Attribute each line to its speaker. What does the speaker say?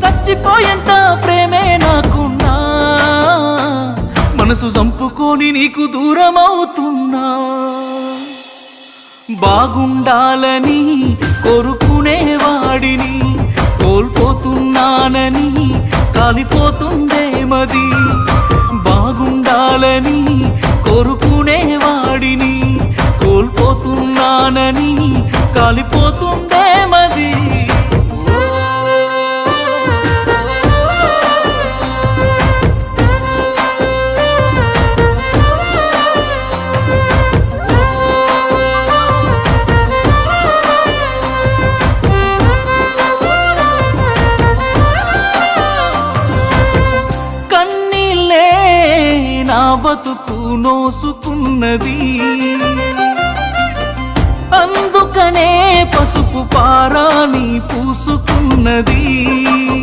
Speaker 1: చచ్చిపోయేంత ప్రేమే నాకున్నా, మనసు చంపుకొని నీకు దూరమవుతున్నా. బాగుండాలని కోరుకునేవాడిని కోల్పోతున్నానని కాలిపోతుందే మది. బాగుండాలని కోరుకునేవాడిని కోల్పోతున్నానని కాలిపోతుందే మది. బతుకు నోసుకున్నది, అందుకనే పసుపు పారాని పూసుకున్నది.